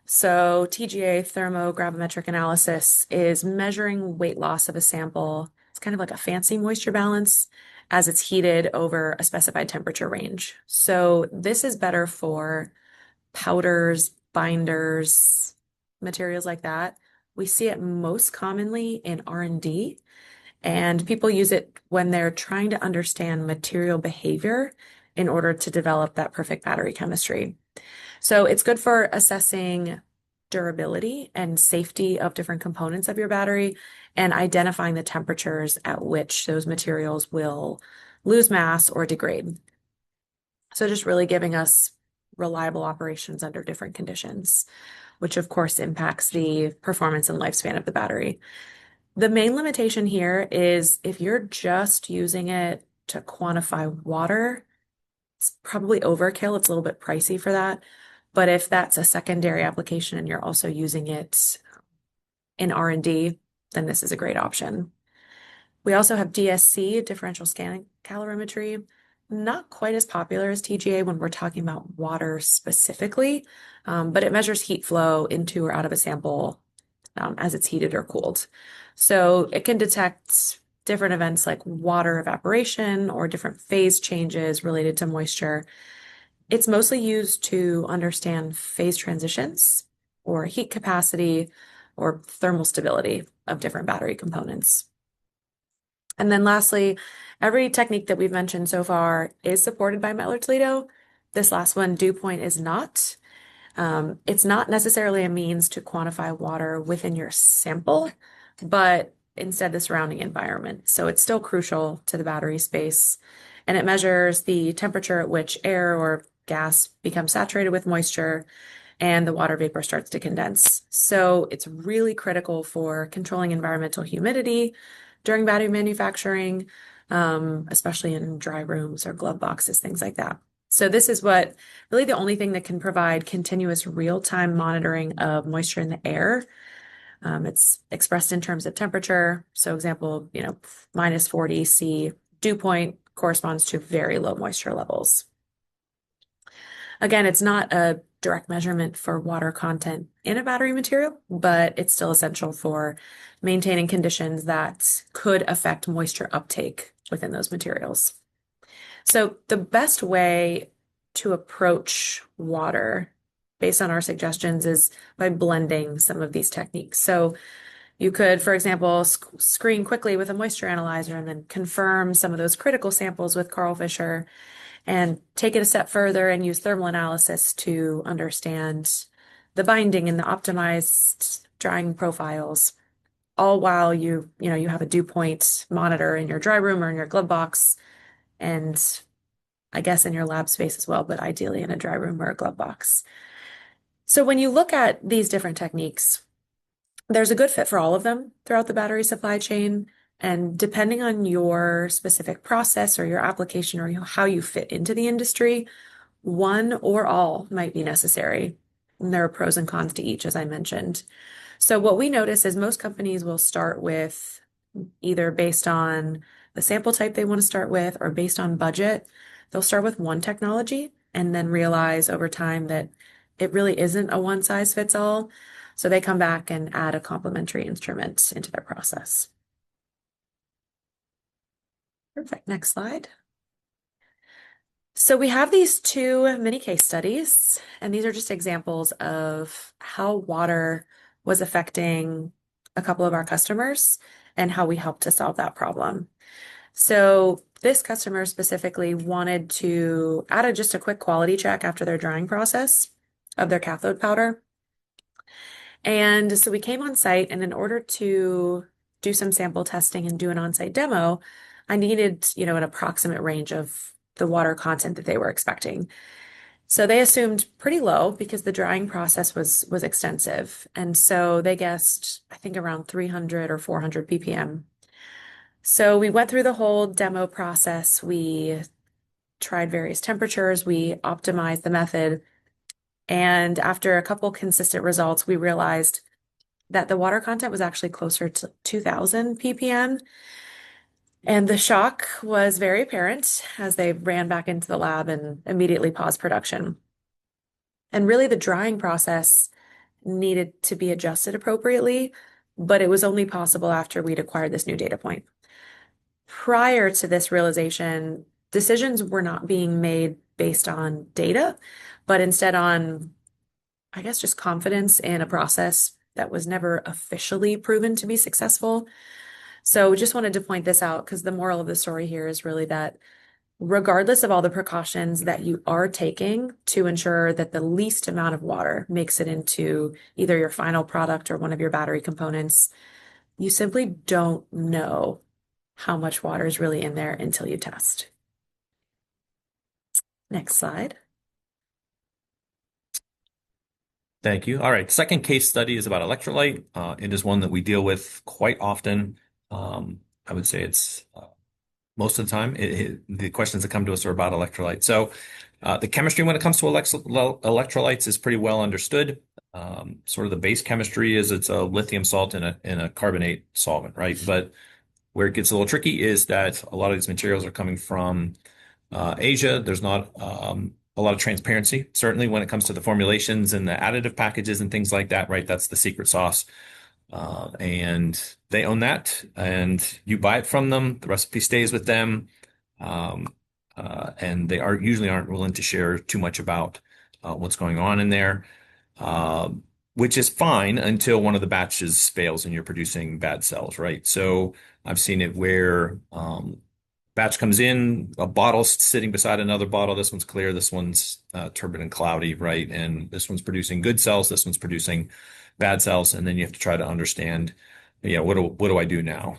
Speaker 3: So TGA, thermogravimetric analysis, is measuring weight loss of a sample. It's kind of like a fancy moisture balance as it's heated over a specified temperature range. So this is better for powders, binders, materials like that. We see it most commonly in R&D, and people use it when they're trying to understand material behavior in order to develop that perfect battery chemistry. So it's good for assessing durability and safety of different components of your battery and identifying the temperatures at which those materials will lose mass, or degrade. So just really giving us reliable operations under different conditions, which of course impacts the performance and lifespan of the battery. The main limitation here is if you're just using it to quantify water, it's probably overkill. It's a little bit pricey for that. But if that's a secondary application and you're also using it in R&D, then this is a great option. We also have DSC, differential scanning calorimetry. Not quite as popular as TGA when we're talking about water specifically, but it measures heat flow into or out of a sample as it's heated or cooled. So it can detect different events like water evaporation or different phase changes related to moisture. It's mostly used to understand phase transitions or heat capacity or thermal stability of different battery components. And then lastly, every technique that we've mentioned so far is supported by METTLER Toledo. This last one, dew point, is not. It's not necessarily a means to quantify water within your sample, but instead the surrounding environment. So it's still crucial to the battery space, and it measures the temperature at which air or gas becomes saturated with moisture and the water vapor starts to condense. So it's really critical for controlling environmental humidity during battery manufacturing, especially in dry rooms or glove boxes, things like that. So this is what really the only thing that can provide continuous real-time monitoring of moisture in the air. It's expressed in terms of temperature. So example, minus 40 C, dew point corresponds to very low moisture levels. Again, it's not a direct measurement for water content in a battery material, but it's still essential for maintaining conditions that could affect moisture uptake within those materials. So the best way to approach water based on our suggestions is by blending some of these techniques. So you could, for example, screen quickly with a moisture analyzer and then confirm some of those critical samples with Karl Fischer, and take it a step further and use thermal analysis to understand the binding and the optimized drying profiles, all while you have a dew point monitor in your dry room or in your glove box, and I guess in your lab space as well, but ideally in a dry room or a glove box. So when you look at these different techniques, there's a good fit for all of them throughout the battery supply chain. And depending on your specific process or your application or how you fit into the industry, one or all might be necessary. And there are pros and cons to each, as I mentioned. So what we notice is most companies will start with either based on the sample type they want to start with or based on budget. They'll start with one technology and then realize over time that it really isn't a one size fits all. So they come back and add a complementary instrument into their process. Perfect. Next slide. So we have these two mini case studies, and these are just examples of how water was affecting a couple of our customers and how we helped to solve that problem. So this customer specifically wanted to add just a quick quality check after their drying process of their cathode powder. And so we came on site, and in order to do some sample testing and do an on-site demo, I needed, an approximate range of the water content that they were expecting. So they assumed pretty low because the drying process was extensive. And so they guessed, I think, around 300 or 400 ppm. So we went through the whole demo process. We tried various temperatures. We optimized the method. And after a couple consistent results, we realized that the water content was actually closer to 2000 ppm. And the shock was very apparent as they ran back into the lab and immediately paused production. And really, the drying process needed to be adjusted appropriately, but it was only possible after we'd acquired this new data point. Prior to this realization, decisions were not being made based on data, but instead on, I guess, just confidence in a process that was never officially proven to be successful. So just wanted to point this out because the moral of the story here is really that regardless of all the precautions that you are taking to ensure that the least amount of water makes it into either your final product or one of your battery components, you simply don't know how much water is really in there until you test. Next slide.
Speaker 2: Thank you. All right. Second case study is about electrolyte. It is one that we deal with quite often. I would say it's most of the time. The questions that come to us are about electrolyte. So the chemistry when it comes to electrolytes is pretty well understood. Sort of the base chemistry is it's a lithium salt in a carbonate solvent, right? But where it gets a little tricky is that a lot of these materials are coming from Asia. There's not a lot of transparency, certainly when it comes to the formulations and the additive packages and things like that, right? That's the secret sauce. And they own that, and you buy it from them. The recipe stays with them. And they usually aren't willing to share too much about what's going on in there, which is fine until one of the batches fails and you're producing bad cells, right? So I've seen it where batch comes in, a bottle's sitting beside another bottle. This one's clear, this one's turbid and cloudy, right? And this one's producing good cells, this one's producing bad cells, and then you have to try to understand, what do I do now?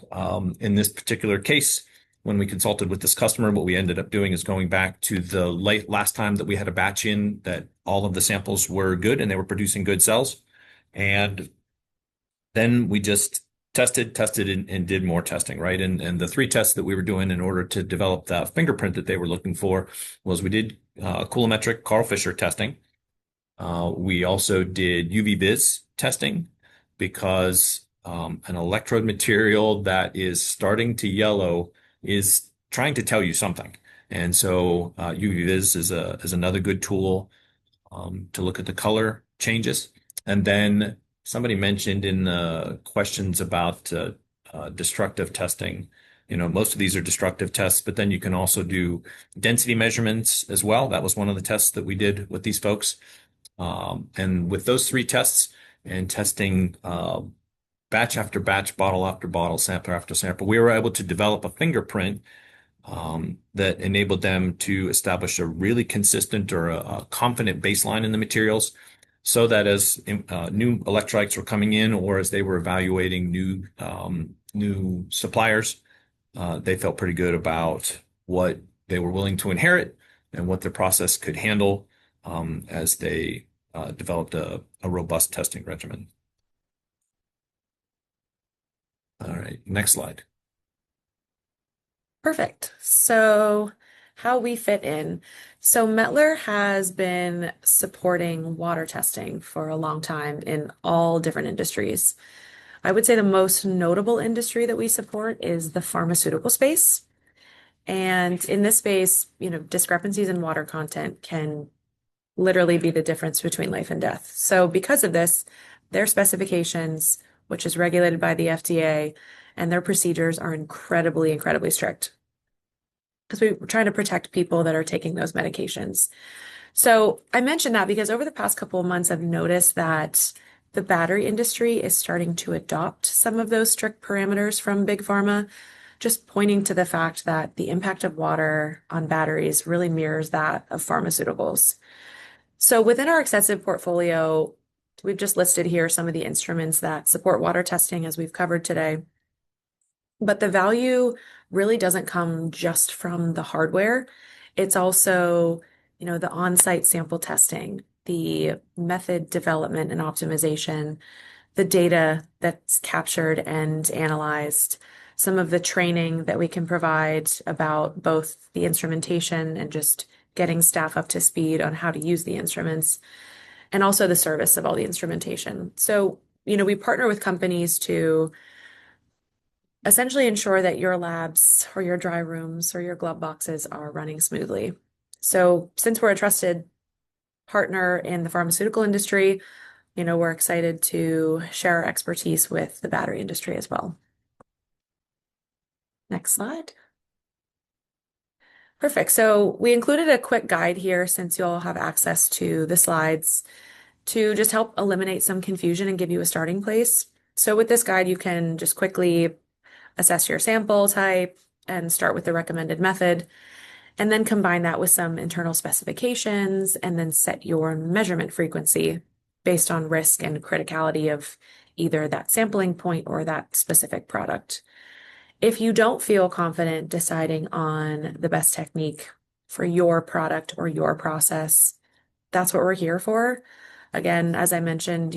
Speaker 2: In this particular case, when we consulted with this customer, what we ended up doing is going back to the last time that we had a batch in that all of the samples were good and they were producing good cells. And then we just tested, and did more testing, right? And the 3 tests that we were doing in order to develop the fingerprint that they were looking for was we did coulometric Karl Fischer testing. We also did UV vis testing because an electrode material that is starting to yellow is trying to tell you something. And so UV vis is another good tool to look at the color changes. And then somebody mentioned in the questions about destructive testing. Most of these are destructive tests, but then you can also do density measurements as well. That was one of the tests that we did with these folks. And with those 3 tests and testing batch after batch, bottle after bottle, sample after sample, we were able to develop a fingerprint that enabled them to establish a really consistent or a confident baseline in the materials, so that as new electrolytes were coming in or as they were evaluating new suppliers, they felt pretty good about what they were willing to inherit and what their process could handle as they developed a robust testing regimen. All right, next slide.
Speaker 3: Perfect. So how we fit in. So METTLER has been supporting water testing for a long time in all different industries. I would say the most notable industry that we support is the pharmaceutical space. And in this space, discrepancies in water content can literally be the difference between life and death. So because of this, their specifications, which is regulated by the FDA, and their procedures are incredibly, incredibly strict, because we're trying to protect people that are taking those medications. So I mentioned that because over the past couple of months, I've noticed that the battery industry is starting to adopt some of those strict parameters from Big Pharma, just pointing to the fact that the impact of water on batteries really mirrors that of pharmaceuticals. So within our extensive portfolio, we've just listed here some of the instruments that support water testing as we've covered today. But the value really doesn't come just from the hardware. It's also, the on-site sample testing, the method development and optimization, the data that's captured and analyzed, some of the training that we can provide about both the instrumentation and just getting staff up to speed on how to use the instruments, and also the service of all the instrumentation. So, we partner with companies to essentially ensure that your labs or your dry rooms or your glove boxes are running smoothly. So since we're a trusted partner in the pharmaceutical industry, we're excited to share our expertise with the battery industry as well. Next slide. Perfect. So we included a quick guide here since you'll have access to the slides to just help eliminate some confusion and give you a starting place. So with this guide, you can just quickly assess your sample type and start with the recommended method, and then combine that with some internal specifications, and then set your measurement frequency based on risk and criticality of either that sampling point or that specific product. If you don't feel confident deciding on the best technique for your product or your process, that's what we're here for. Again, as I mentioned,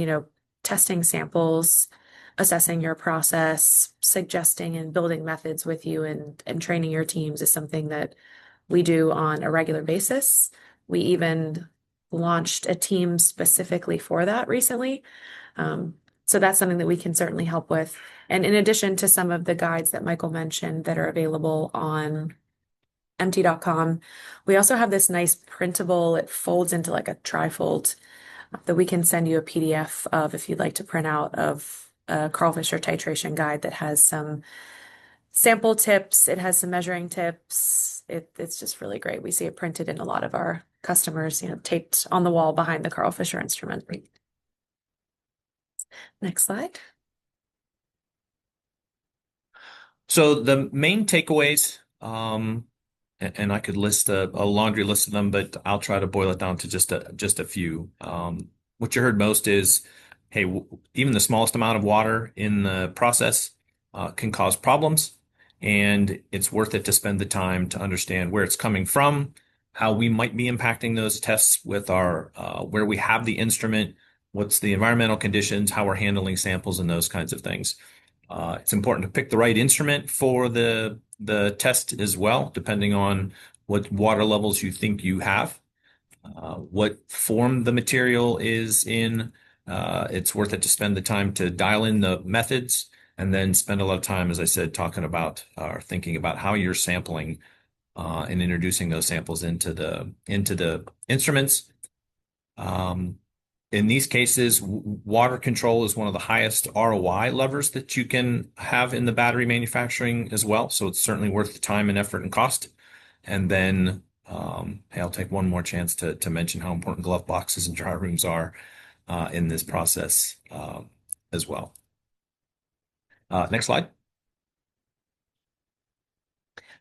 Speaker 3: testing samples, assessing your process, suggesting and building methods with you and training your teams is something that we do on a regular basis. We even launched a team specifically for that recently. So that's something that we can certainly help with. And in addition to some of the guides that Michael mentioned that are available on MT.com, we also have this nice printable, it folds into like a trifold that we can send you a PDF of if you'd like to print out of a Karl Fischer titration guide that has some sample tips. It has some measuring tips. It's just really great. We see it printed in a lot of our customers, taped on the wall behind the Karl Fischer instrument. Next slide.
Speaker 2: So the main takeaways, and I could list a laundry list of them, but I'll try to boil it down to just a few. What you heard most is, hey, even the smallest amount of water in the process can cause problems, and it's worth it to spend the time to understand where it's coming from, how we might be impacting those tests with our where we have the instrument, what's the environmental conditions, how we're handling samples, and those kinds of things. It's important to pick the right instrument for the test as well, depending on what water levels you think you have, what form the material is in. It's worth it to spend the time to dial in the methods and then spend a lot of time, as I said, talking about or thinking about how you're sampling and introducing those samples into the instruments. In these cases, water control is one of the highest ROI levers that you can have in the battery manufacturing as well. So it's certainly worth the time and effort and cost. And then hey, I'll take one more chance to mention how important glove boxes and dry rooms are in this process as well. Next slide.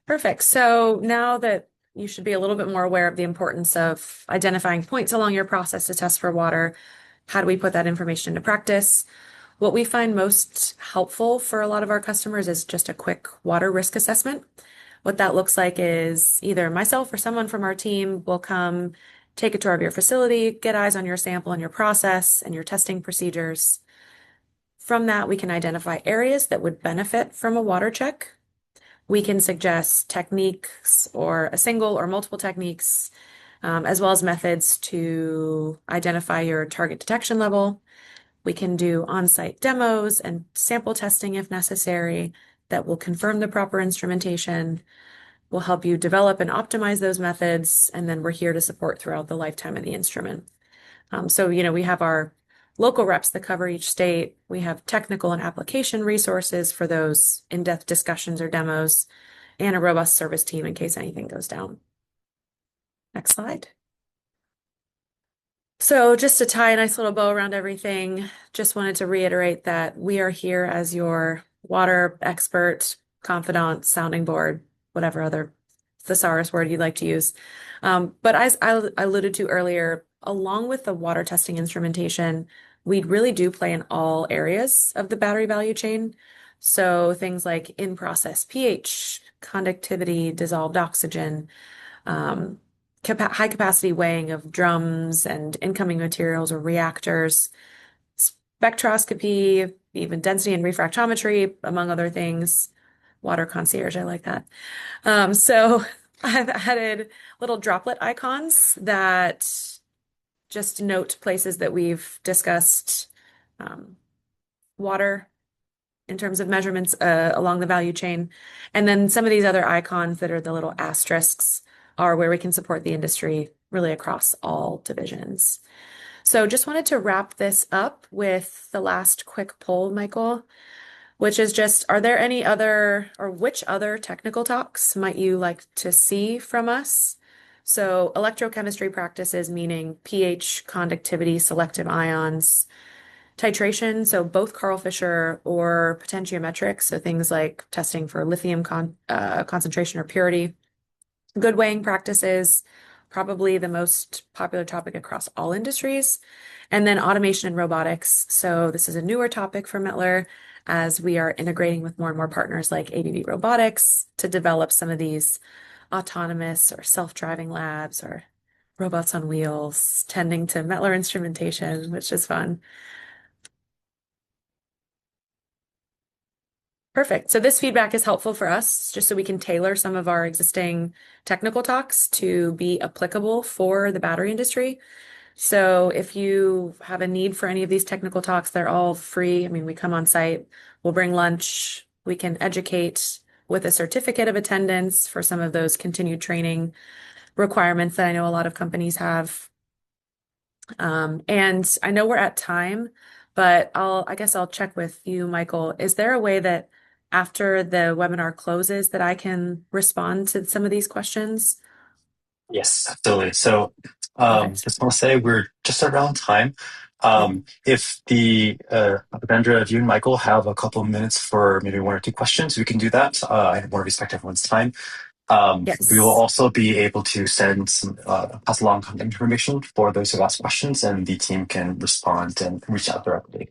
Speaker 3: Perfect. So now that you should be a little bit more aware of the importance of identifying points along your process to test for water, how do we put that information into practice? What we find most helpful for a lot of our customers is just a quick water risk assessment. What that looks like is either myself or someone from our team will come take a tour of your facility, get eyes on your sample and your process and your testing procedures. From that, we can identify areas that would benefit from a water check. We can suggest techniques or a single or multiple techniques, as well as methods to identify your target detection level. We can do on-site demos and sample testing if necessary that will confirm the proper instrumentation. We'll help you develop and optimize those methods, and then we're here to support throughout the lifetime of the instrument. So, we have our local reps that cover each state. We have technical and application resources for those in-depth discussions or demos, and a robust service team in case anything goes down. Next slide. So just to tie a nice little bow around everything, just wanted to reiterate that we are here as your water expert, confidant, sounding board, whatever other thesaurus word you'd like to use. But as I alluded to earlier, along with the water testing instrumentation, we really do play in all areas of the battery value chain. So things like in-process pH, conductivity, dissolved oxygen, high capacity weighing of drums and incoming materials or reactors, spectroscopy, even density and refractometry, among other things. Water concierge, I like that. So I've added little droplet icons that just note places that we've discussed water in terms of measurements along the value chain. And then some of these other icons that are the little asterisks are where we can support the industry really across all divisions. So just wanted to wrap this up with the last quick poll, Michael, which is just, are there any other or which other technical talks might you like to see from us? So electrochemistry practices, meaning pH, conductivity, selective ions, titration, so both Karl Fischer or potentiometrics, so things like testing for lithium concentration or purity. Good weighing practices, probably the most popular topic across all industries. And then automation and robotics. So this is a newer topic for METTLER as we are integrating with more and more partners like ABB Robotics to develop some of these autonomous or self-driving labs or robots on wheels, tending to METTLER instrumentation, which is fun. Perfect. So this feedback is helpful for us just so we can tailor some of our existing technical talks to be applicable for the battery industry. So if you have a need for any of these technical talks, they're all free. I mean, we come on site, we'll bring lunch, we can educate with a certificate of attendance for some of those continued training requirements that I know a lot of companies have. And I know we're at time, but I guess I'll check with you, Michael. Is there a way that after the webinar closes that I can respond to some of these questions?
Speaker 1: Yes, absolutely. So
Speaker 3: Perfect.
Speaker 1: just want to say we're just around time.
Speaker 3: Yep.
Speaker 1: If Alexandra, if you and Michael have a couple of minutes for maybe one or two questions, we can do that. I want to respect everyone's time. We will
Speaker 3: Yes.
Speaker 1: also be able to send some pass along contact information for those who ask questions, and the team can respond and reach out directly.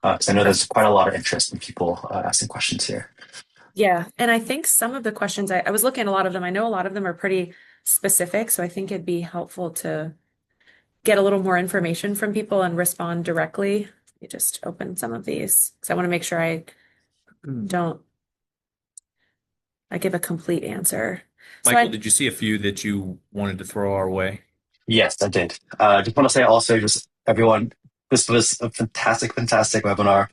Speaker 1: Because I know there's quite a lot of interest in people asking questions here.
Speaker 3: Yeah. And I think some of the questions, I was looking at a lot of them. I know a lot of them are pretty specific. So I think it'd be helpful to get a little more information from people and respond directly. You just open some of these because I want to make sure I give a complete answer.
Speaker 2: Michael, did you see a few that you wanted to throw our way?
Speaker 1: Yes, I did. Just want to say also, just everyone, this was a fantastic, fantastic webinar.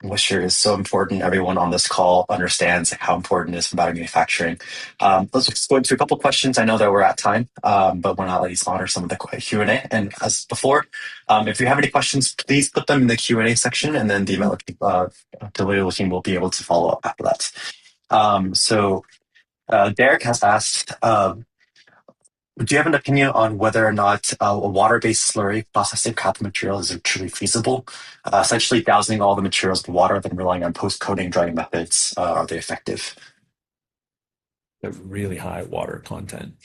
Speaker 1: Moisture is so important. Everyone on this call understands how important it is for battery manufacturing. Let's just go into a couple questions. I know that we're at time, but want to at least honor some of the Q&A. And as before, if you have any questions, please put them in the Q&A section, and then the Toledo team will be able to follow up after that. Derek has asked, do you have an opinion on whether or not a water-based slurry processing cathode material is truly feasible? Essentially dousing all the materials with water, then relying on post-coating drying methods. Are they effective?
Speaker 2: A really high water content.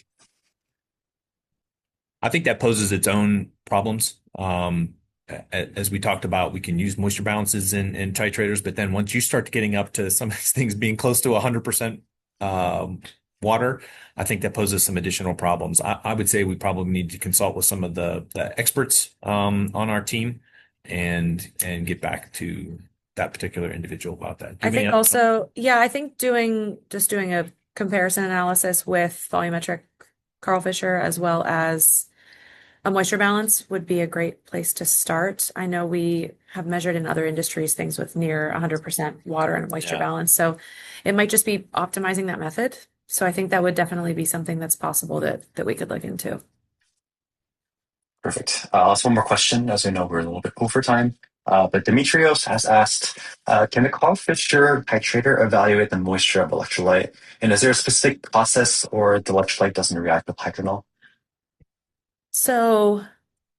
Speaker 2: I think that poses its own problems. As we talked about, we can use moisture balances in titrators, but then once you start getting up to some of these things being close to 100% water, I think that poses some additional problems. I would say we probably need to consult with some of the experts on our team and get back to that particular individual about that.
Speaker 3: I think also, yeah, I think doing a comparison analysis with volumetric Karl Fischer as well as a moisture balance would be a great place to start. I know we have measured in other industries things with near 100% water and moisture balance. So it might just be optimizing that method. So I think that would definitely be something that's possible that we could look into.
Speaker 1: Perfect. Also, one more question, as I know we're a little bit over time. But Demetrios has asked, can the Karl Fischer titrator evaluate the moisture of electrolyte? And is there a specific process or the electrolyte doesn't react with hydronol?
Speaker 3: So,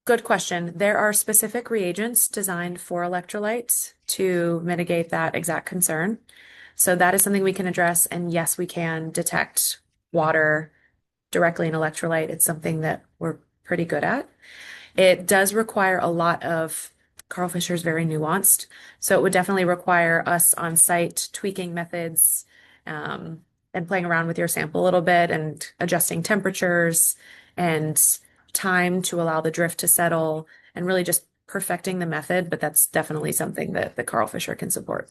Speaker 3: good question. There are specific reagents designed for electrolytes to mitigate that exact concern. So that is something we can address. And yes, we can detect water directly in electrolyte. It's something that we're pretty good at. It does require a lot of Karl Fischer is very nuanced. So it would definitely require us on site tweaking methods and playing around with your sample a little bit and adjusting temperatures and time to allow the drift to settle and really just perfecting the method. But that's definitely something that the Karl Fischer can support.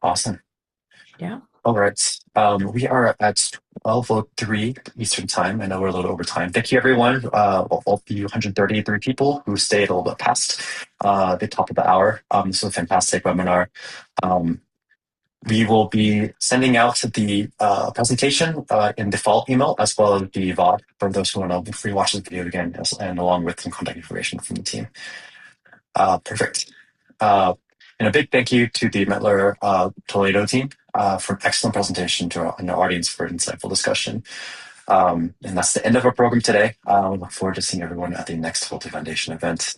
Speaker 1: Awesome.
Speaker 3: Yeah.
Speaker 1: All right. We are at 12:03 Eastern Time. I know we're a little over time. Thank you, everyone. All the 133 people who stayed a little bit past the top of the hour. This was a fantastic webinar. We will be sending out the presentation in default email as well as the VOD for those who want to rewatch the video again, and along with some contact information from the team. Perfect. And a big thank you to the METTLER Toledo team for an excellent presentation to our audience for an insightful discussion. And that's the end of our program today. We look forward to seeing everyone at the next Volta Foundation event.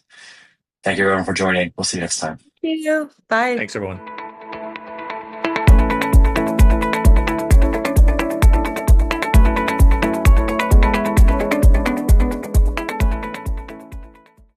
Speaker 1: Thank you, everyone, for joining. We'll see you next time.
Speaker 3: Thank you. Bye.
Speaker 2: Thanks, everyone.